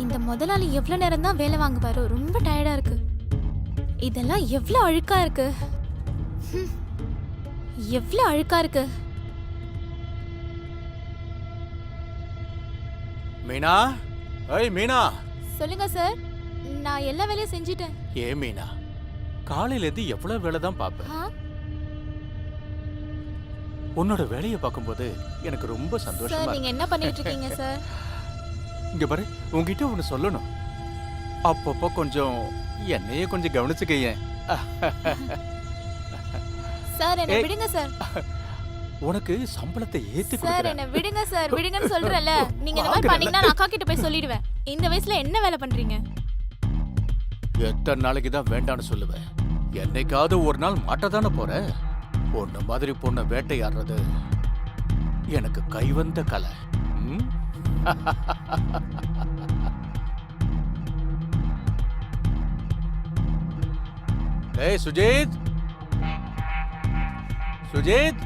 இந்த முதலாளி எவ்வளவு நேரம் தான் வேலை வாங்குவாரோ? ரொம்ப டயர்டா இருக்கு. இதெல்லாம் எவ்வளவு அழுக்கா இருக்கு. எவ்வளவு அழுக்கா இருக்கு. மீனா, ஏய் மீனா. சொல்லுங்க சார். நான் எல்லா வேலையும் செஞ்சிட்டேன். ஏ மீனா, காலையில இருந்து எவ்வளவு வேலை தான் பாப்ப. உன்னோட வேலையை பார்க்கும்போது எனக்கு ரொம்ப சந்தோஷமா சார் இருக்கு. நீங்க என்ன பண்ணிட்டு இருக்கீங்க சார்? இங்க பாரு, உன்கிட்ட ஒண்ணு சொல்லணும். அப்பப்போ கொஞ்சம் என்னையே கொஞ்சம் கவனிச்சுக்கையேன். சார் என்ன ஏய். விடுங்க சார். உனக்கு சம்பளத்தை ஏத்தி சார் கொடுக்குறேன். என்ன விடுங்க சார். விடுங்கன்னு சொல்றேன்ல. நீங்க இந்த மாதிரி பண்ணீங்கன்னா நான் அக்கா கிட்ட போய் சொல்லிடுவேன். இந்த வயசுல என்ன வேலை பண்றீங்க? எத்தனை நாளைக்கு தான் வேண்டான்னு சொல்லுவேன். என்னைக்காவது ஒரு நாள் மாட்டதானே போற. பொண்ணு மாதிரி பொண்ணை வேட்டையாடுறது எனக்கு கைவந்த கலை. ம்? ஏய் சுஜித், சுஜித்,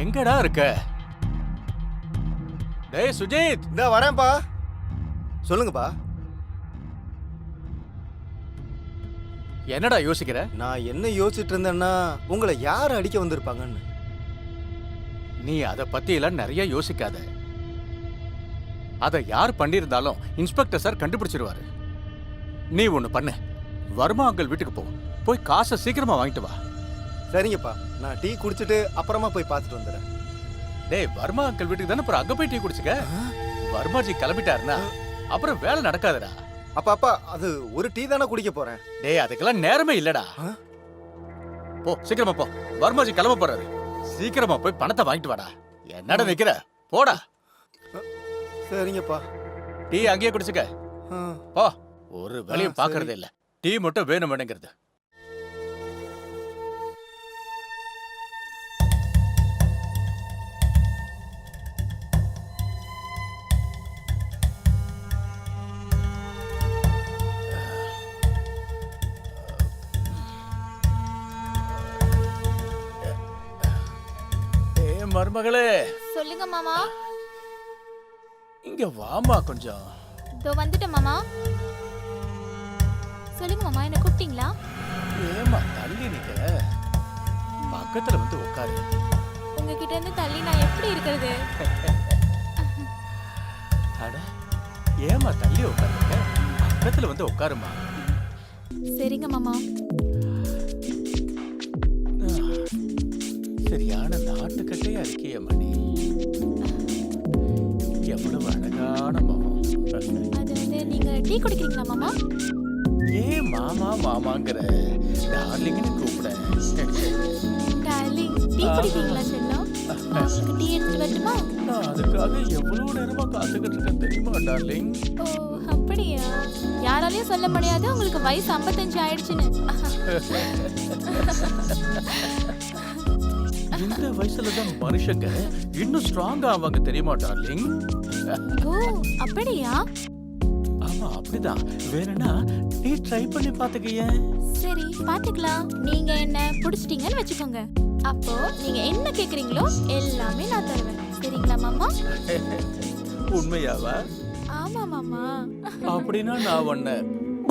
எங்கடா இருக்க? டேய் சுஜித். இந்த வரேன்ப்பா. சொல்லுங்கப்பா. என்னடா யோசிக்கிற? நான் என்ன யோசிச்சுட்டு இருந்தேன்னா உங்களை யார் அடிக்க வந்திருப்பாங்கன்னு. நீ அதை பத்தி எல்லாம் நிறைய யோசிக்காத. அதை யார் பண்ணியிருந்தாலும் இன்ஸ்பெக்டர் சார் கண்டுபிடிச்சிருவாரு. நீ ஒண்ணு பண்ணு, வர்மா அங்கிள் வீட்டுக்கு போ. போய் காசை சீக்கிரமா வாங்கிட்டு வா. சரிங்கப்பா, நான் டீ குடிச்சிட்டு அப்புறமா போய் பார்த்துட்டு வந்துடுறேன். டேய், வர்மா அங்கிள் வீட்டுக்கு தானே, அப்புறம் அங்க போய் டீ குடிச்சுக்க. வர்மாஜி கிளம்பிட்டாருன்னா அப்புறம் வேலை நடக்காதுடா. அப்பா அது ஒரு டீ தானே குடிக்க போறேன். டேய், அதுக்கெல்லாம் நேரமே இல்லடா. போ சீக்கிரமா போ, வர்மாஜி கிளம்ப போறாரு. சீக்கிரமா போய் பணத்தை வாங்கிட்டு வாடா. என்னடா நிக்கிற, போடா. சரிங்கப்பா. டீ அங்கேயே குடிச்சுக்க. போ. ஒரு வேலையும் பாக்குறதே இல்ல. டீ மட்டும் வேணும் வேணுங்கிறது. மருமகளே, சொல்லுங்க மாமா. இங்க வாமா கொஞ்சம். இதோ வந்துட்டேன் மாமா. சொல்லுங்க மாமா, என்ன கூப்பிட்டீங்களா? ஏமா தள்ளி நிக்கிற? பக்கத்துல வந்து உட்காரு. உங்ககிட்ட இருந்து தள்ளி நான் எப்படி இருக்கிறது? அட, ஏமா தள்ளி உட்காருங்க? பக்கத்துல வந்து உட்காருமா. சரிங்க மாமா. சரியான நாட்டுக்கட்டையா இருக்கிய மணி. எவ்வளவு அழகான முகம். அது வந்து நீங்க டீ குடிக்கிறீங்களா மாமா? ஏன் மாமா மாமாங்கிற? டார்லிங்னு கூப்பிட. டார்லிங், டீ குடிப்பீங்களா செல்லம்? உங்களுக்கு டீ எடுத்துட்டு வரட்டுமா? நான் அதுக்காக எவ்வளவு நேரமா காத்துக்கிட்டு இருக்கேன் தெரியுமா டார்லிங்? ஓ அப்படியா? யாராலையும் சொல்ல முடியாது உங்களுக்கு வயசு 55 ஆயிடுச்சுன்னு. இந்த வயசுலதான் மனுஷங்க இன்னும் ஸ்ட்ராங்கா ஆவாங்க தெரியுமா டார்லிங்? ஓ அப்படியா? ஆமா அப்படிதான். வேணும்னா நீ ட்ரை பண்ணி பாத்துக்கிய. சரி பாத்துக்கலாம். நீங்க என்ன புடிச்சிட்டீங்கன்னு வச்சுக்கோங்க. அப்போ நீங்க என்ன கேக்குறீங்களோ எல்லாமே நான் தருவேன். சரிங்களா மாமா? உண்மையாவா? ஆமா மாமா. அப்படின்னா நான் உன்னை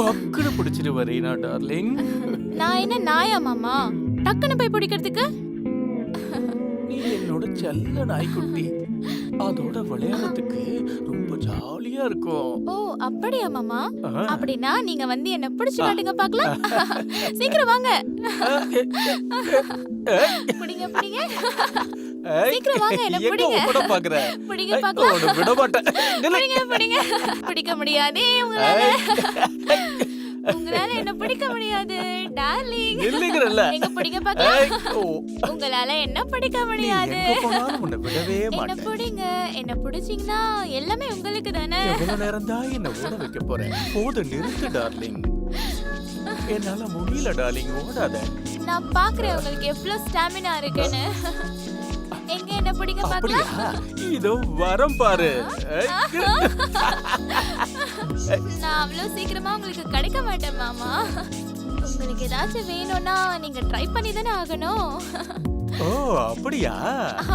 பக்குன்னு பிடிச்சிட்டு வரீனா டார்லிங்? நான் என்ன நாயா மாமா? டக்குன்னு போய் பிடிக்கிறதுக்கு? நீ என்னோட செல்ல நாய்க்குட்டி. அதோட விளையாடுறதுக்கு ரொம்ப ஜாலியா இருக்கும். ஓ அப்படியா மாமா? அப்படின்னா நீங்க வந்து என்ன பிடிச்சு காட்டுங்க பார்க்கலாம். சீக்கிரம் வாங்க. பிடிங்க பிடிங்க. சீக்கிரம் வாங்க, என்ன பிடிங்க. கூட பாக்குற? பிடிங்க பார்க்கலாம். விட மாட்டேன். பிடிங்க பிடிங்க. பிடிக்க முடியாதே உங்களால. உங்களால என்ன பிடிக்க முடியாது டார்லிங். இல்லங்கறல்ல. எங்க பிடிங்க பார்க்கலாம். உங்களால என்ன பிடிக்க முடியாது. எங்க போனாலும் உன்னை விடவே என்ன மாட்டேன். பிடிங்க. என்ன பிடிச்சீங்கன்னா எல்லாமே உங்களுக்கு தானே. எவ்வளவு நேரம் தான் என்ன ஓட வைக்க போறேன்? போது நிறுத்து டார்லிங். என்னால முடியல டார்லிங், ஓடாத. நான் பாக்குறேன் உங்களுக்கு எவ்வளவு ஸ்டாமினா இருக்குன்னு. எங்க என்ன பிடிங்க அப்படியா? பார்க்கலாம். இதோ வரம் பாரு. நான் அவ்வளவு சீக்கிரமா உங்களுக்கு கிடைக்க மாட்டேன் மாமா. உங்களுக்கு ஏதாச்சும் வேணும்னா நீங்க ட்ரை பண்ணி தானே ஆகணும். ஓ அப்படியா?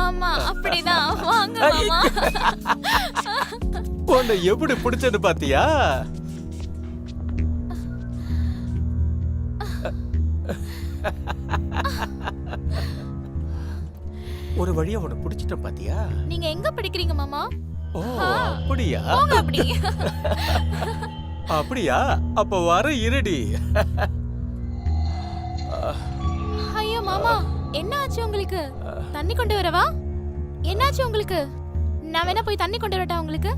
ஆமா அப்படிதான். வாங்க மாமா. உன்னை எப்படி பிடிச்சது பாத்தியா? ஒரு வழியா உன்னை பிடிச்சிட்ட பாத்தியா? நீங்க எங்க படிக்கிறீங்க மாமா? ஓ அப்படியா? போங்க அப்படி. அப்படியா? அப்ப வர இருடி. ஐயோ மாமா, என்ன ஆச்சு உங்களுக்கு? தண்ணி கொண்டு வரவா? என்னாச்சு உங்களுக்கு? நான் வேணா போய் தண்ணி கொண்டு வரட்டா உங்களுக்கு?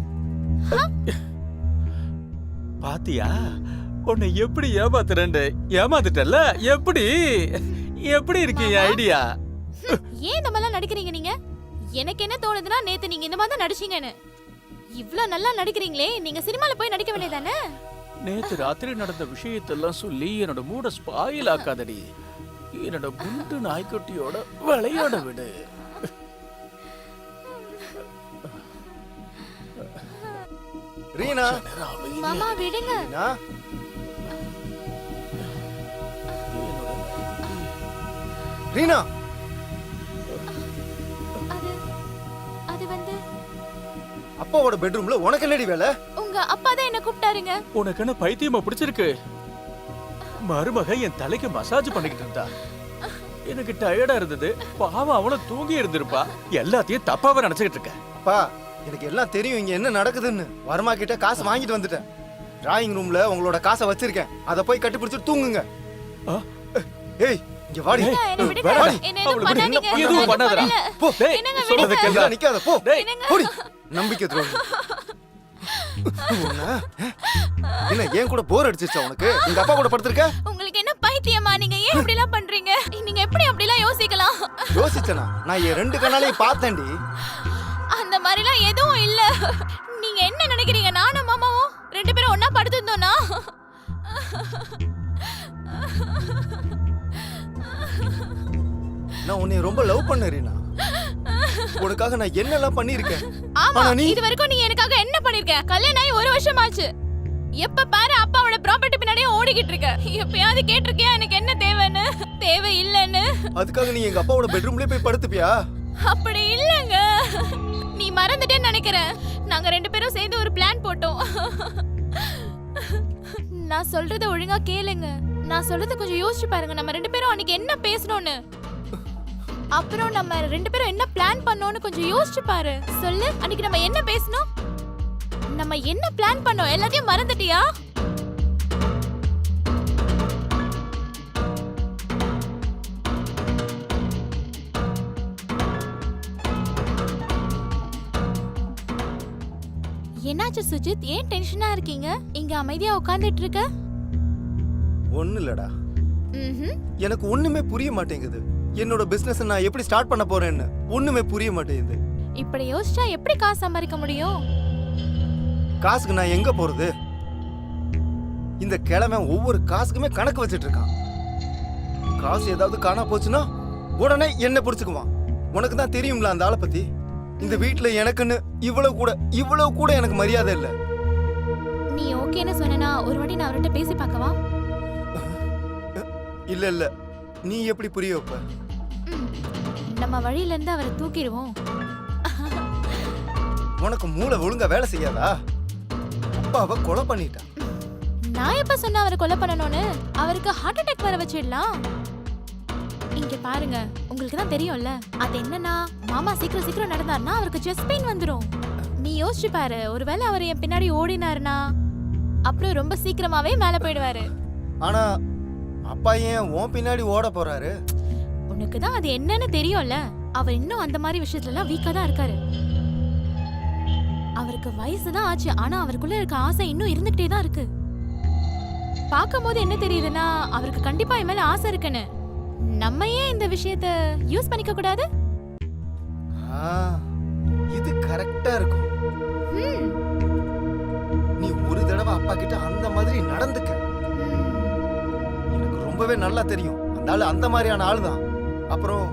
பாத்தியா உன்னை எப்படி ஏமாத்துறேன்னு? ஏமாத்துட்டல? எப்படி எப்படி இருக்கு என் ஐடியா? ஏன் இந்த மாதிரிலாம் நடிக்கிறீங்க நீங்க? எனக்கு என்ன தோணுதுன்னா, நேத்து நீங்க இந்த மாதிரி தான் நடிச்சீங்கன்னு. இவ்ளோ நல்லா நடிக்கிறீங்களே, நீங்க சினிமால போய் நடிக்க வேண்டியதானே? நேத்து ராத்திரி நடந்த விஷயத்தெல்லாம் சொல்லி என்னோட மூட ஸ்பாயில் ஆக்காதடி. என்னோட குண்டு நாய்க்குட்டியோட விளையாட விடு. ரீனா, மாமா விடுங்க. ரீனா, ரீனா, அது அது வந்து அப்பாவோட பெட்ரூம்ல உனக்கு என்னடி வேலை? உங்க அப்பா தான் என்ன கூப்பிட்டாருங்க. உனக்கு என்ன பைத்தியமா பிடிச்சிருக்கு? மருமக என் தலைக்கு மசாஜ் பண்ணிக்கிட்டு இருந்தா. எனக்கு டயர்டா இருந்தது. பாவம் அவளும் தூங்கி இருந்திருப்பா. எல்லாத்தையும் தப்பாவே நினைச்சுக்கிட்டு இருக்க. அப்பா, எனக்கு எல்லாம் தெரியும் இங்க என்ன நடக்குதுன்னு. வர்மா கிட்ட காசு வாங்கிட்டு வந்துட்டேன். டிராயிங் ரூம்ல உங்களோட காசை வச்சிருக்கேன். அத போய் கட்டி பிடிச்சிட்டு தூங்குங்க. ஆ? ஏய், இங்க வாடி. என்ன விடுங்க. வாடி. என்ன எதுவும் அவளுக்கு பண்ணாதீங்க. எதுவும் நான் பண்ணாதடா. பண்ணல. போ. டேய், என்னங்க சொல்றத விடுங்க. கேளுடா. நிக்காத, போ. டேய், போடி. நம்பிக்கை துரோகி. உன்னை, என்ன ஏன் கூட போர் அடிச்சிச்சா உனக்கு? எங்க அப்பா கூட படுத்திருக்க? உங்களுக்கு என்ன பைத்தியமா? நீங்க ஏன் இப்படி எல்லாம் பண்றீங்க? நீங்க எப்படி அப்படி எல்லாம் யோசிக்கலாம்? யோசிச்சனா? நான் என் ரெண்டு கண்ணாலையும் பார்த்தேன்டி. அந்த மாதிரிலாம் எதுவும் இல்ல. நீங்க என்ன நினைக்கிறீங்க? நானும் மாமாவும் ரெண்டு பேரும் ஒண்ணா படுத்திருந்தோம்னா? நான் உன்னை ரொம்ப லவ் பண்ணேன் ரீனா. உனக்காக நான் என்னெல்லாம் பண்ணிருக்கேன். ஆமா, ஆனா நீ இது வரைக்கும் நீ எனக்காக என்ன பண்ணிருக்க? கல்யாணம் ஆகி 1 வருஷம் ஆச்சு. எப்ப பாரு அப்பாவோட ப்ராப்பர்ட்டி பின்னாடியே ஓடிக்கிட்டு இருக்க. எப்பயாவது கேட்டிருக்கியா எனக்கு என்ன தேவைன்னு? தேவை இல்லன்னு. அதுக்காக நீ எங்க அப்பாவோட பெட்ரூம்லயே போய் படுத்துப்பியா? அப்படி இல்லங்க. நீ மறந்துட்டேன்னு நினைக்கிறேன். நாங்க ரெண்டு பேரும் சேர்ந்து ஒரு பிளான் போட்டோம். நான் சொல்றத ஒழுங்கா கேளுங்க. நான் சொல்றத கொஞ்சம் யோசிச்சு பாருங்க. நம்ம ரெண்டு பேரும் அன்னைக்கு என்ன பேசணும்னு, அப்புறம் நம்ம ரெண்டு பேரும் என்ன பிளான் பண்ணோம்னு கொஞ்சம் யோசிச்சு பாரு. சொல்லு, அன்னைக்கு நம்ம என்ன பேசணும்? நம்ம என்ன பிளான் பண்ணோம்? எல்லாத்தையும் மறந்துட்டியா? என்னாச்சு சுஜித்? ஏன் டென்ஷனா இருக்கீங்க? இங்க அமைதியா உட்கார்ந்துட்டு இருக்க? ஒண்ணு இல்லடா. ம்ஹும். எனக்கு ஒண்ணுமே புரிய மாட்டேங்குது. என்னோட பிசினஸ் நான் எப்படி ஸ்டார்ட் பண்ண போறேன்னு ஒண்ணுமே புரிய மாட்டேங்குது. இப்படி யோசிச்சா எப்படி காசு சம்பாதிக்க முடியும்? காசுக்கு நான் எங்க போறது? இந்த கிழமை ஒவ்வொரு காசுக்குமே கணக்கு வச்சிட்டு இருக்கான். காசு ஏதாவது காணா போச்சுன்னா உடனே என்ன பிடிச்சுக்குவான். உனக்கு தான் தெரியும்ல அந்த ஆளை பத்தி. இந்த வீட்டுல எனக்குன்னு இவ்வளவு கூட எனக்கு மரியாதை இல்ல. நீ ஓகேன்னு சொன்னா ஒரு வாட்டி நான் அவர்கிட்ட பேசி பார்க்கவா? இல்ல நீ எப்படி புரிய வைப்ப? ம். நம்ம வழியில இருந்து அவரை தூக்கிடுவோம். உனக்கு மூளை ஒழுங்கா வேலை செய்யாதா? அப்பாவை கொலை பண்ணிட்டான். நான் எப்ப சொன்ன அவரை கொலை பண்ணணும்னு? அவருக்கு ஹார்ட் அட்டாக் வர வச்சிடலாம். இங்க பாருங்க, உங்களுக்கு தான் தெரியும்ல. அது என்னன்னா, மாமா சீக்கிரம் நடந்தாருன்னா அவருக்கு செஸ்ட் பெயின் வந்துரும். நீ யோசிச்சு பாரு, ஒருவேளை அவர் என் பின்னாடி ஓடினாருனா அப்புறம் ரொம்ப சீக்கிரமாவே மேல போயிடுவாரு. ஆனா அப்பா ஏன் உன் பின்னாடி ஓட போறாரு? உனக்கு தான் அது என்னன்னு தெரியும்ல. அவர் இன்னும் அந்த மாதிரி விஷயத்துல எல்லாம் வீக்கா தான் இருக்காரு. அவருக்கு வயசு தான் ஆச்சு, ஆனா அவருக்குள்ள இருக்க ஆசை இன்னும் இருந்துகிட்டே தான் இருக்கு. பாக்கும்போது என்ன தெரியுதுன்னா, அவருக்கு கண்டிப்பா என் மேல ஆசை இருக்குன்னு. நம்ம ஏன் இந்த விஷயத்த யூஸ் பண்ணிக்க கூடாது? இது கரெக்டா இருக்கும். ம். நீ ஒரு தடவை அப்பா கிட்ட அந்த மாதிரி நடந்துக்க. எனக்கு ரொம்பவே நல்லா தெரியும் அந்த ஆளு அந்த மாதிரியான ஆளு தான். அப்புறம்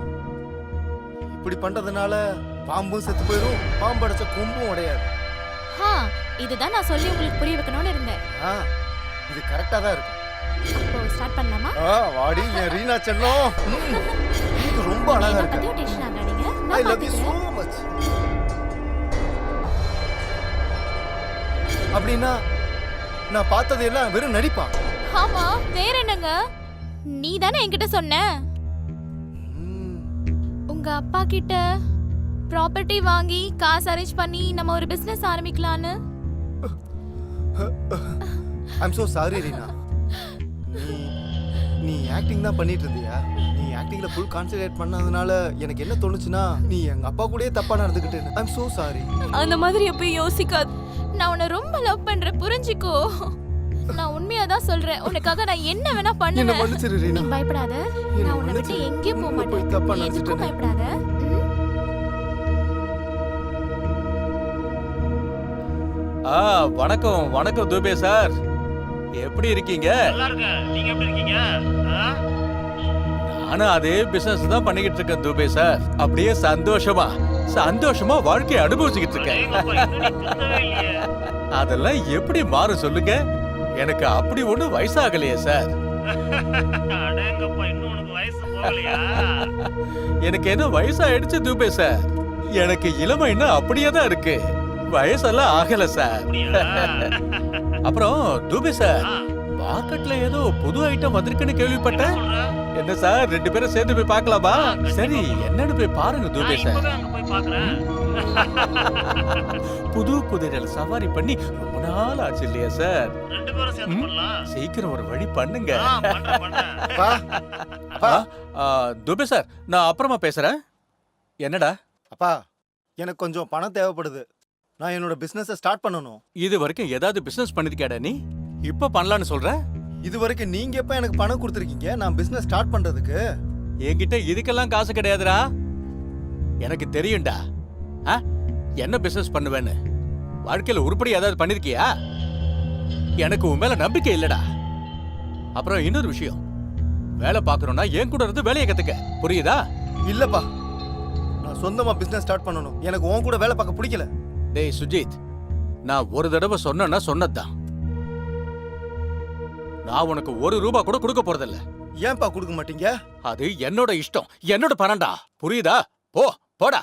இப்படி பண்றதுனால பாம்பும் செத்து போயிடும், பாம்பு அடைச்ச கொம்பும் உடையாது. இதுதான் நான் சொல்லி உங்களுக்கு புரிய வைக்கணும்னு இருந்தேன். இது கரெக்டா தான் இருக்கும். இப்போ ஸ்டார்ட் பண்ணலாமா? வாடி என் ரீனா செல்லம். இது ரொம்ப அழகா இருக்கு. பத்தியோ டென்ஷன் ஆகாதீங்க. I நான் love you so பாத்துக்கிறேன். much. அப்படின்னா நான் பார்த்தது எல்லாம் வெறும் நடிப்பா? ஆமா, வேற என்னங்க? நீ தானே என்கிட்ட சொன்ன ம், உங்க அப்பா கிட்ட ப்ராப்பர்ட்டி வாங்கி காசு அரேஞ்ச் பண்ணி நம்ம ஒரு பிசினஸ் ஆரம்பிக்கலான்னு. I'm so sorry Reena. நீ ஆக்டிங் தான் பண்ணிட்டு இருந்தியா? நீ ஆக்டிங்ல ஃபுல் கான்சென்ட்ரேட் பண்ணதுனால எனக்கு என்ன தோணுச்சுன்னா நீ எங்க அப்பா கூடயே தப்பா நடந்துக்கிட்டேன்னு. I'm so sorry. அந்த மாதிரி எப்பயும் யோசிக்காது. நான் உன்னை ரொம்ப லவ் பண்றேன், புரிஞ்சுக்கோ. நான் உண்மையா தான் சொல்றேன். உனக்காக நான் என்ன வேணா என்ன பண்ணுவேன். மன்னிச்சிரு நீ ரீனா. பயப்படாத. என்ன நான் உன்னை விட்டு மன்னிச்சிரு. எங்கேயும் போக போய் மாட்டேன். தப்பா நீ எதுக்கும் நினைச்சிட்டேனே. பயப்படாத. வணக்கம் வணக்கம் துபே சார், எப்படி இருக்கீங்க? நல்லா இருக்கேன். நீங்க எப்படி இருக்கீங்க? நானும் அதே பிசினஸ் தான் பண்ணிக்கிட்டு இருக்கேன் துபே சார். அப்படியே சந்தோஷமா வாழ்க்கையை அனுபவிச்சுக்கிட்டு இருக்கேன். அடேங்கப்பா, இன்னும் நீ திருந்தவே இல்லையே. அதெல்லாம் எப்படி மாறும் சொல்லுங்க? எனக்கு அப்படி ஒண்ணு வயசாகலையே சார். அடேங்கப்பா, இன்னும் உனக்கு வயசு போகலையா? எனக்கு என்ன வயசாயிடுச்சு துபே சார்? எனக்கு இளமைன்னா அப்படியே தான் இருக்கு, வயசெல்லாம் ஆகல சார். அப்படியா? அப்புறம் துபே சார், ஆ, மார்க்கெட்ல ஏதோ புது ஐட்டம் வந்திருக்குன்னு என்ன கேள்விப்பட்டேன். சொல்ற? என்ன சார், 2 பேரும் சேர்ந்து போய் பார்க்கலாமா? கண்டிப்பா சரி, போலாம். என்னன்னு போய் பாருங்க நான் துபே சார். இப்பவே அங்க போய் பார்க்கறேன். புது குதிரையில சவாரி பண்ணி ரொம்ப நாள் ஆச்சு இல்லையா சார்? 2 பேரும் சேர்ந்து ம். பண்ணலாம். சீக்கிரம் ஒரு வழி பண்ணுங்க. பண்றேன். அப்பா, அப்பா, துபே சார், நான் அப்புறமா பேசுறேன். என்னடா? அப்பா, எனக்கு கொஞ்சம் பணம் தேவைப்படுது. நான் என்னோட பிசினஸை ஸ்டார்ட் பண்ணணும். இது வரைக்கும் ஏதாவது பிசினஸ் பண்ணிருக்கியாடா நீ? இப்ப பண்ணலான்னு சொல்ற? இது வரைக்கும் நீங்க எப்ப எனக்கு பணம் கொடுத்துருக்கீங்க நான் பிசினஸ் ஸ்டார்ட் பண்றதுக்கு? என்கிட்ட இதுக்கெல்லாம் காசு கிடையாதுடா. எனக்கு தெரியும்டா. ஆ? என்ன பிசினஸ் பண்ணுவேன்னு. வாழ்க்கையில உருப்படி ஏதாவது பண்ணிருக்கியா? எனக்கு உன் மேல நம்பிக்கை இல்லடா. அப்புறம் இன்னொரு விஷயம், வேலை பார்க்கணும்னா என் கூட இருந்து வேலையை கத்துக்க, புரியுதா? இல்லப்பா, நான் சொந்தமா பிசினஸ் ஸ்டார்ட் பண்ணணும். எனக்கு உன் கூட வேலை பார்க்க பிடிக்கல. டேய் சுஜித், நான் ஒரு தடவை சொன்னேன்னா சொன்னதுதான். நான் உனக்கு 1 ரூபா கூட கொடுக்க போறதில்ல. ஏன்பா கொடுக்க மாட்டீங்க? அது என்னோட இஷ்டம், என்னோட பணம்டா, புரியுதா? போடா.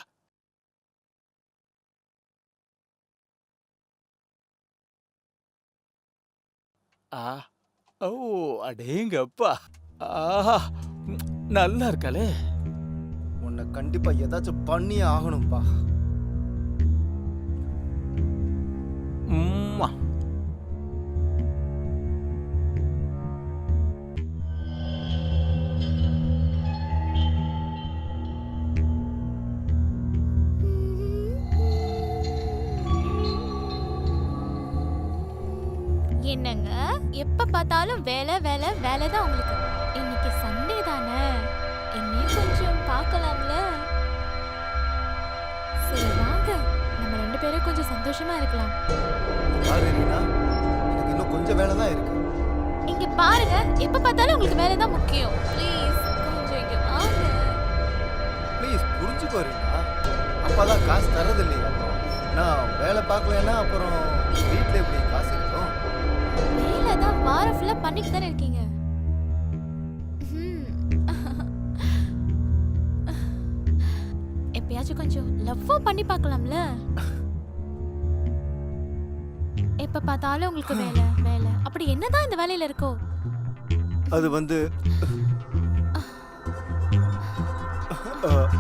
ஆ, ஓ, அடேங்கப்பா, ஆஹா, நல்லா இருக்காளே. உன்னை கண்டிப்பா ஏதாச்சும் பண்ணியே ஆகணும்பா. உம்மா. என்னங்க, எப்ப பார்த்தாலும் வேலை வேலை வேலை தான் உங்களுக்கு. இன்னைக்கு சண்டே தானே, என்னையும் கொஞ்சம் பார்க்கலாம்ல. சரி வாங்க, நம்ம 2 பேரும் கொஞ்சம் சந்தோஷமா இருக்கலாம். பாரு ரீனா, எனக்கு இன்னும் கொஞ்சம் வேலை தான் இருக்கு. இங்க பாருங்க, எப்ப பார்த்தாலும் உங்களுக்கு வேலை தான் முக்கியம். ப்ளீஸ் கொஞ்சம் இங்க வாங்க. ப்ளீஸ் புரிஞ்சுக்கோ ரீனா. அப்பதான் காசு தரது இல்லையா? நான் வேலை பார்க்கலன்னா அப்புறம் வீட்டில் எப்படி காசு இருக்கும்? வேலை தான் வாரம் ஃபுல்லா பண்ணிட்டு தானே இருக்கீங்க. எப்பயாச்சும் கொஞ்சம் லவ்வும் பண்ணி பார்க்கலாம்ல. எப்ப பார்த்தாலும் உங்களுக்கு வேலை வேலை, அப்படி என்னதான் இந்த வேலையில இருக்கோ? அது வந்து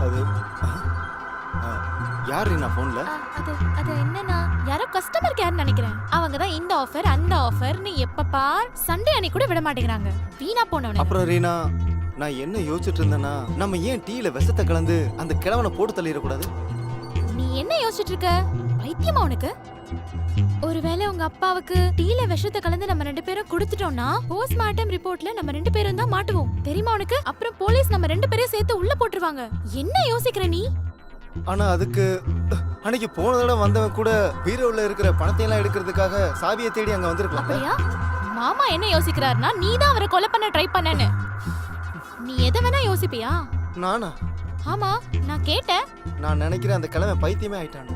அது யார் ரீனா போன்ல? அது என்னன்னா, யாரோ கஸ்டமர் கேர் நினைக்கிறேன். அவங்க தான் இந்த ஆஃபர் அந்த ஆஃபர் நீ எப்ப பார் சண்டே அன்னைக்கு கூட விட மாட்டேங்கிறாங்க. வீணா போனவனே. அப்புறம் ரீனா, நான் என்ன யோசிச்சுட்டு இருந்தேன்னா நம்ம ஏன் டீல விஷத்தை கலந்து அந்த கிழவனை போட்டு தள்ளிடக்கூடாது? நீ என்ன யோசிச்சுட்டு இருக்க? பைத்தியமா உனக்கு? ஒருவேளை உங்க அப்பாவுக்கு டீல விஷத்தை கலந்து நம்ம 2 பேரும் கொடுத்துட்டோம்னா போஸ்ட்மார்ட்டம் ரிப்போர்ட்ல நம்ம 2 பேரும் தான் மாட்டுவோம். தெரியுமா உனக்கு? அப்புறம் போலீஸ் நம்ம 2 பேரையும் சேர்த்து உள்ள போட்டுருவாங்க. என்ன யோசிக்கிற நீ? ஆனா அதுக்கு அன்னைக்கு போன தடவை வந்தவன் கூட பீரோல இருக்கிற பணத்தை எல்லாம் எடுக்கிறதுக்காக சாவியை தேடி அங்க வந்திருக்கலாம். அப்படியா? மாமா என்ன யோசிக்கிறாருன்னா நீ தான் அவரை கொலை பண்ண ட்ரை பண்ணேன்னு. நீ எதை வேணா யோசிப்பியா? நானா? ஆமா, நான் கேட்டேன். நான் நினைக்கிறேன் அந்த கிழமை பைத்தியமே ஆயிட்டான்.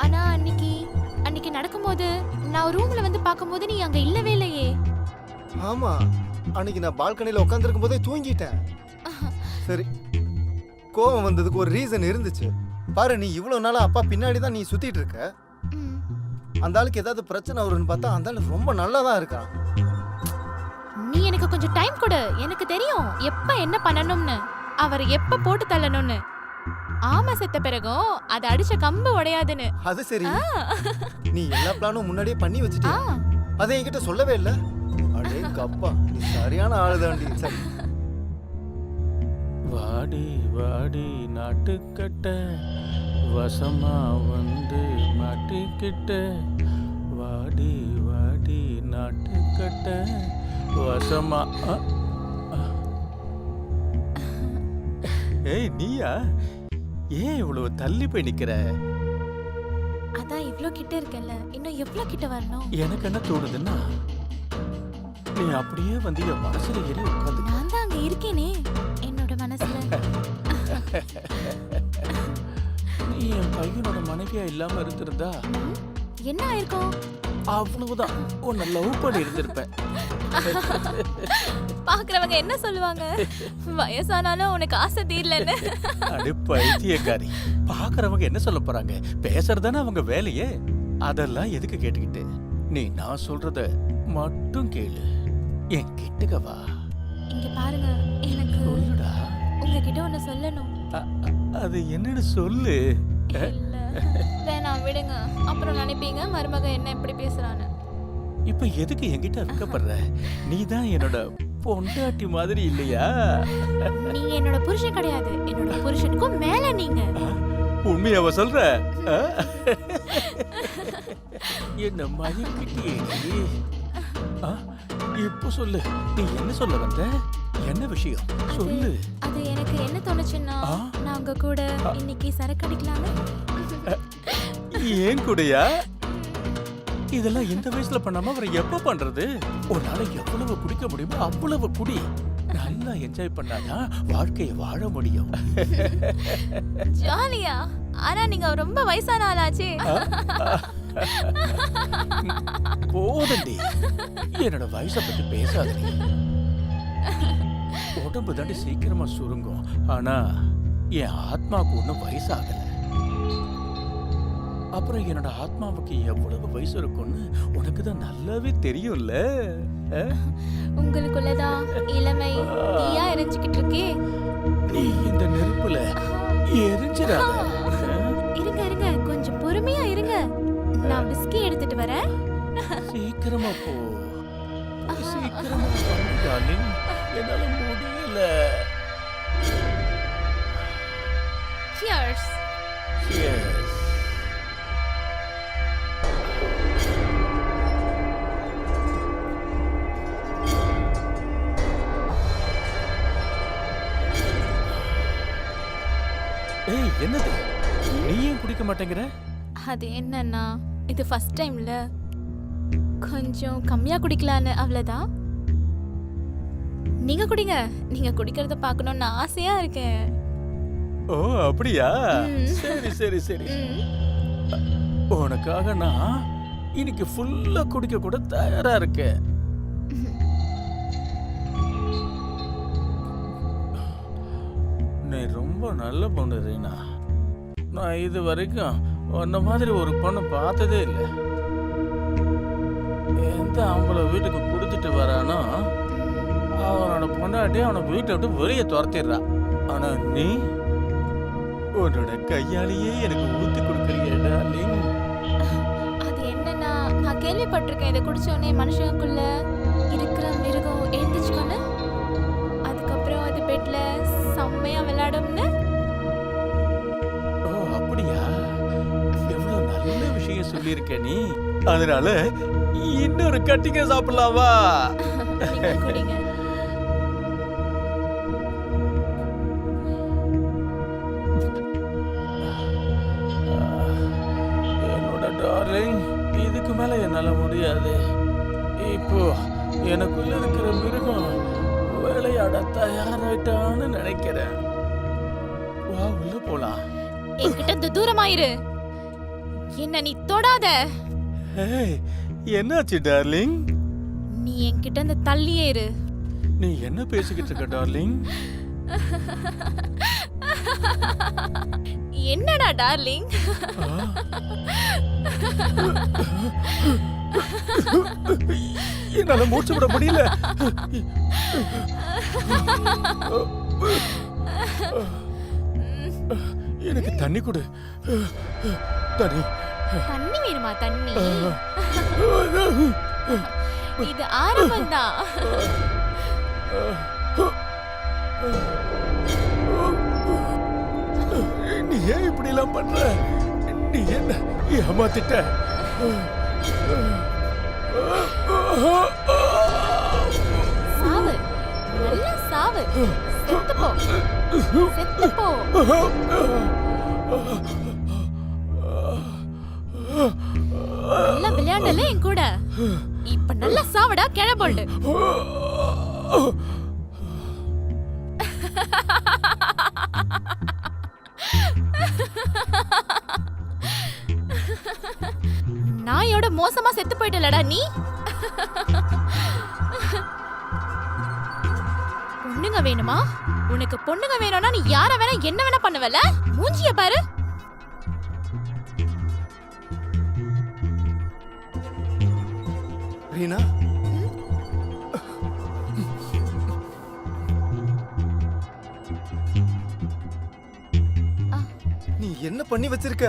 ஆனா அன்னைக்கு நடக்கும்போது நான் ரூம்ல வந்து பாக்கும்போது நீ அங்க இல்லவே இல்லையே. ஆமா, அன்னைக்கு நான் பால்கனில உட்கார்ந்திருக்கும் போதே தூங்கிட்டேன். சரி, கோவம் வந்ததுக்கு ஒரு ரீசன் இருந்துச்சு. பாரு, நீ இவ்வளவு நாளா அப்பா பின்னாடி தான் நீ சுத்திட்டு இருக்க. ம். அந்த ஆளுக்கு ஏதாவது பிரச்சனை வரும்னு பார்த்தா அந்த ஆளு ரொம்ப நல்லா தான் இருக்கான். நீ எனக்கு கொஞ்சம் டைம் கொடு. எனக்கு தெரியும் எப்ப என்ன பண்ணணும்னு, அவர் எப்ப போட்டு தள்ளணும்னு. ஆமா, செத்த பிறகும் அது அடிச்ச கம்பு உடையாதுன்னு. அது சரி, நீ எல்லா பிளானும் முன்னாடியே பண்ணி வச்சுட்டியா? ஆ, அதை என்கிட்ட சொல்லவே இல்ல. அடே கப்பா, நீ சரியான ஆளுதாண்டி. சரி, வாடி வாடி நாட்டுக்கட்ட வசமா வந்து மாட்டிக்கிட்ட, வாடி வாடி நாட்டுக்கட்ட வசமா. ஏய் நீயா? ஏன் இவ்வளவு தள்ளி போய் நிக்கிற? அதான் இவ்ளோ கிட்ட இருக்கல, இன்னும் எவ்வளவு கிட்ட வரணும்? எனக்கு என்ன தோணுதுன்னா, நீ அப்படியே வந்து என் மனசுல ஏறி உட்காந்து. நான் தான் அங்க இருக்கேனே என்னோட மனசுல. நீ என் பையனோட மனைவியா இல்லாம இருந்திருந்தா ம், என்ன ஆயிருக்கும்? அவ்வளவுதான், உன்னை லவ் பண்ணி இருந்திருப்பேன். பாக்குறவங்க என்ன சொல்லுவாங்க? வயசானாலும் உனக்கு ஆசை தீரலன்னு. அடி பைத்தியக்காரி, பாக்குறவங்க என்ன சொல்ல போறாங்க? பேசுறதானே அவங்க வேலையே. அதெல்லாம் எதுக்கு கேட்டுக்கிட்டு? நீ நான் சொல்றத மட்டும் கேளு. என் கிட்டக்க வா. இங்க பாருங்க, எனக்கு சொல்லுடா. உங்ககிட்ட ஒண்ணு சொல்லணும். அது என்னன்னு சொல்லு. இல்ல, வேணாம் விடுங்க. அப்புறம் நினைப்பீங்க மருமக என்ன இப்படி பேசுறான்னு. இப்ப எதுக்கு என்கிட்ட வெக்கப்படுற? நீ தான் என்னோட பொண்டாட்டி மாதிரி இல்லையா? நீங்க என்னோட புருஷன் கிடையாது, என்னோட புருஷனுக்கும் மேல நீங்க. உண்மையாவ சொல்ற? என்ன மயக்கிட்டியே நீ. இப்ப சொல்லு, நீ என்ன சொல்ல வந்த? என்ன விஷயம் சொல்லு. அது எனக்கு என்ன தோணுச்சுன்னா, ஆ? நான் உங்க கூட இன்னைக்கு சரக்கு அடிக்கலாம்னு. ஏன் கூடயா? இதெல்லாம் இந்த வயசுல பண்ணாம அப்புறம் எப்ப பண்றது? ஒரு நாளைக்கு எவ்வளவு குடிக்க முடியுமோ அவ்வளவு குடி. நல்லா என்ஜாய் பண்ணாதான் வாழ்க்கையை வாழ முடியும். ஜாலியா? ஆனா நீங்க ரொம்ப வயசான ஆளாச்சே. போதண்டி, என்னோட வயசை பத்தி பேசாத நீ. உடம்பு தாண்டி சீக்கிரமா சுருங்கும், ஆனா என் ஆத்மாவுக்கு ஒன்றும் வயசாகல. அப்புறம் என்னோட ஆத்மாவுக்கு எவ்வளவு வயசு இருக்கும்னு உனக்கு தான் நல்லாவே தெரியும்ல. உங்களுக்குள்ளதான் இளமை தீயா எரிஞ்சுக்கிட்டு இருக்கே. நீ இந்த நெருப்புல எரிஞ்சிடாத. இருங்க இருங்க, கொஞ்சம் பொறுமையா இருங்க. நான் விஸ்கி எடுத்துட்டு வரேன். சீக்கிரமா போ, சீக்கிரமா போ டார்லிங். என்னால முடியல. Cheers. Yes. ஏய், என்னது? நீ ஏன் குடிக்க மாட்டேங்கிற? அது என்னன்னா, இது ஃபர்ஸ்ட் டைம்ல கொஞ்சம் கம்மியா குடிக்கலான்னு, அவ்வளவுதான். நீங்க குடிங்க. நீங்க குடிக்கிறத பார்க்கணும்னு ஆசையா இருக்கேன். ஓ அப்படியா? ம். சரி சரி சரி. ம். உனக்காக நான் இன்னைக்கு ஃபுல்லா குடிக்க கூட தயாரா இருக்கேன். நீ ரொம்ப நல்ல பொண்ணு ரீனா. நான் இது வரைக்கும் உன்ன மாதிரி ஒரு பொண்ணு பார்த்ததே இல்லை. எந்த ஆம்பளை வீட்டுக்கு குடிச்சிட்டு வரானோ அவனோட பொண்டாட்டி அவனை வீட்டை விட்டு வெளியே துரத்திடுறான். ஆனா நீ உன்னோட கையாலேயே எனக்கு ஊத்தி கொடுக்குறிய டார்லிங். அது என்னன்னா, நான் கேள்விப்பட்டிருக்கேன் இதை குடிச்ச உடனே மனுஷனுக்குள்ள இருக்கிற மிருகம் எழுந்துச்சுக்கோன்னு. அதுக்கப்புறம் அது பெட்ல செம்மையா விளையாடும்னு. ஓ அப்படியா? எவ்வளவு நல்ல விஷயம் சொல்லியிருக்க நீ. அதனால இன்னொரு கட்டிங்க சாப்பிடலாவா? நீங்க குடிங்க. என்னோட டார்லிங், இதுக்கு மேல என்னால முடியாது. இப்போ எனக்குள்ள இருக்கிற மிருகம் விளையாட தயாராயிட்டான்னு நினைக்கிறேன். வா உள்ள போலாம். என்கிட்ட இருந்து தூரமாயிரு. என்ன நீ தொடாத. ஏய், என்னாச்சு டார்லிங்? நீ என்கிட்ட இருந்து தள்ளியே இரு. நீ என்ன பேசிக்கிட்டு இருக்க டார்லிங்? என்னடா டார்லிங்? என்னால மூச்சு விட முடியல. எனக்கு தண்ணி கொடு. தண்ணி. தண்ணி வேணுமா? தண்ணி இது ஆரம்பம்தான். நீ ஏன் இப்படி எல்லாம் பண்ற? நீ என்ன ஏமாத்திட்ட? சாவு, நல்ல சாவு. செத்து போ, செத்து போ. நல்லா விளையாண்டல என் கூட. இப்ப நல்ல சாவடா கிழபோல்டு. நாயோட மோசமா செத்து போயிட்டலடா நீ. பொண்ணுங்க வேணுமா? உனக்கு பொண்ணுங்க வேணும்னா நீ யார வேணா என்ன வேணா பண்ணுவல. மூஞ்சிய பாரு. ரீனா, நீ என்ன பண்ணி வச்சிருக்க?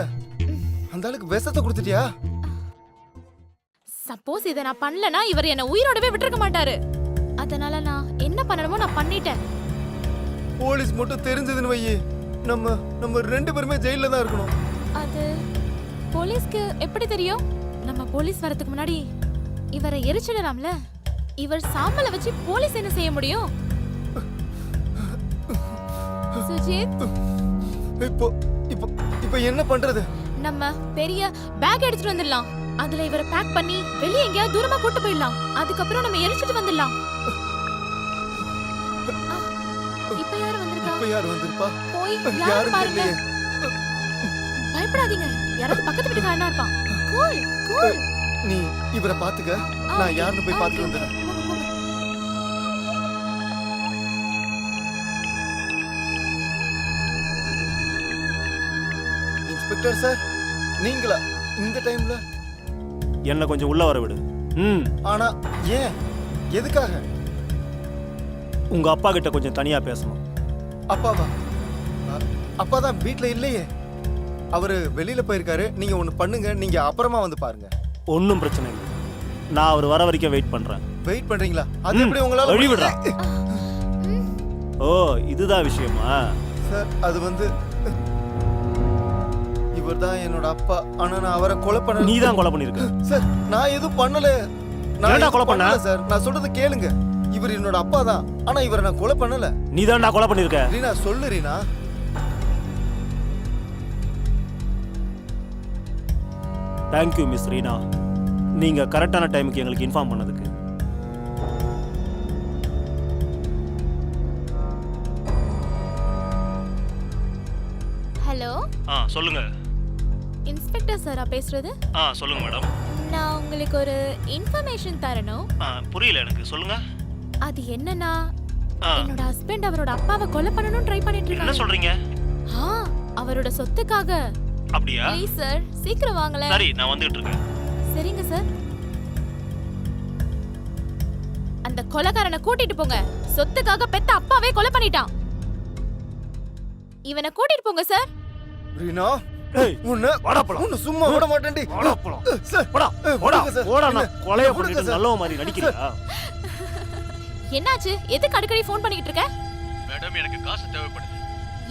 அந்த ஆளுக்கு விஷத்தை கொடுத்துட்டியா? சப்போஸ் இத நான் பண்ணலனா இவர் என்ன உயிரோடவே விட்டுருக்க மாட்டாரு. அதனால நான் என்ன பண்ணணுமோ நான் பண்ணிட்டேன். போலீஸ் மட்டும் தெரிஞ்சதுன்னு வையே, நம்ம ரெண்டு பேருமே ஜெயில தான் இருக்கணும். அது போலீஸ்க்கு எப்படி தெரியும்? நம்ம போலீஸ் வரதுக்கு முன்னாடி இவரை எரிச்சிடலாம்ல. இவர் சாம்பலை வச்சு போலீஸ் என்ன செய்ய முடியும்? சுஜித், இப்போ இப்போ இப்போ என்ன பண்றது? நம்ம பெரிய பேக் எடுத்துட்டு வந்துடலாம். அதுல இவரை பேக் பண்ணி வெளியே எங்கேயாவது தூரமா கூட்டு போயிடலாம். அதுக்கப்புறம் நம்ம எரிச்சிட்டு வந்துடலாம். இப்ப யார் வந்திருக்கா? இப்போ யார் வந்திருப்பா? போய் யாரு யாரும் பாருங்க. தெரியலையே. பயப்படாதீங்க, யாராவது பக்கத்து வீட்டுக்காரனா இருப்பான். Cool cool. நீ இவரை பாத்துக்க, நான் யாருன்னு போய் பாத்துட்டு வந்துடுறேன். இன்ஸ்பெக்டர் சார், நீங்களா இந்த டைம்ல? என்ன கொஞ்சம் உள்ள வர விடு. ஆனா ஏன், எதுக்காக? உங்க அப்பா கிட்ட கொஞ்சம் தனியா பேசணும். அப்பாவா? அப்பா தான் வீட்ல இல்லையே, அவரு வெளியில போயிருக்காரு. நீங்க ஒண்ணு பண்ணுங்க, நீங்க அப்புறமா வந்து பாருங்க. ஒன்றும் பிரச்சனை இல்லை, நான் அவர் வர வரைக்கும் வெயிட் பண்றேன். வெயிட் பண்றீங்களா? அது எப்படி உங்களால? வழி விடுறா. ஓ, இதுதான் விஷயமா? சார், அது வந்து இவர்தான் என்னோட அப்பா. ஆனா நான் அவரை கொலை பண்ண. நீ தான் கொலை பண்ணிருக்க. சார், நான் எதுவும் பண்ணல. நான் ஏன்டா கொலை பண்ண? சார், நான் சொல்றத கேளுங்க. இவர் என்னோட அப்பா தான், ஆனா இவரை நான் கொலை பண்ணல. நீ தான்டா கொலை பண்ணிருக்க. ரீனா, சொல்லு ரீனா. தேங்க்யூ மிஸ் ரீனா, நீங்க கரெக்டான டைமுக்கு எங்களுக்கு இன்ஃபார்ம் பண்ணதுக்கு. ஹலோ, சொல்லுங்க. இன்ஸ்பெக்டர் சாரா பேசுறது? சொல்லுங்க மேடம். நான் உங்களுக்கு ஒரு இன்ஃபர்மேஷன் தரணும். புரியல எனக்கு, சொல்லுங்க. அது என்னன்னா, என்னோட ஹஸ்பண்ட் அவரோட அப்பாவை கொலை பண்ணனும் ட்ரை பண்ணிட்டு இருக்காங்க. என்ன சொல்றீங்க? அவரோட சொத்துக்காக. அப்படியா? ப்ளீஸ் சார், சீக்கிரம் வாங்களே. சரி, நான் வந்துட்டு இருக்கேன். சரிங்க சார். அந்த கொலைகாரனை கூட்டிட்டு போங்க. சொத்துக்காக பெத்த அப்பாவே கொலை பண்ணிட்டான். இவனை கூட்டிட்டு போங்க சார். ரீனா, ஏய், உன்னை சும்மா விட மாட்டேன்டி. சார், விடுங்க சார். கொலைய விடுங்க பண்ணிட்டு சார். நல்லவ மாதிரி நடிக்கிறியா? என்னாச்சு? எதுக்கு அடிக்கடி ஃபோன் பண்ணிக்கிட்டு இருக்க? மேடம், எனக்கு காசு தேவைப்படுது.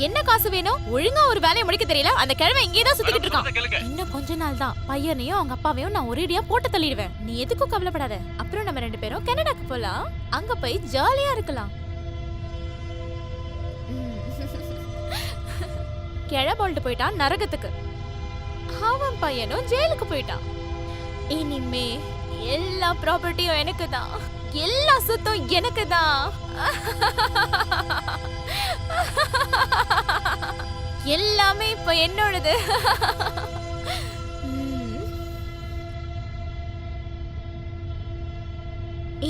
என்ன காசு வேணும்? ஒழுங்கா ஒரு வேலையை முடிக்க தெரியல. அந்த கிழமை இங்கே தான் சுத்திக்கிட்டு இருக்கான். இன்னும் கொஞ்ச நாள் தான் பையனையும் அவங்க அப்பாவையும் நான் ஒரேடியா போட்டு தள்ளிடுவேன். நீ எதுக்கும் கவலைப்படாத. அப்புறம் நம்ம ரெண்டு பேரும் கனடாக்கு போலாம். அங்க போய் ஜாலியா இருக்கலாம். கிழபோல்ட்டு போயிட்டான் நரகத்துக்கு. அவன் பையனும் ஜெயிலுக்கு போயிட்டான். இனிமே எல்லா ப்ராப்பர்ட்டியும் எனக்கு தான், எல்லா சொத்தும் எனக்கு தான். எல்லாமே இப்ப என்னோடது.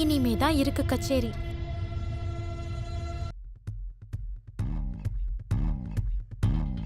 இனிமே தான் இருக்கு கச்சேரி.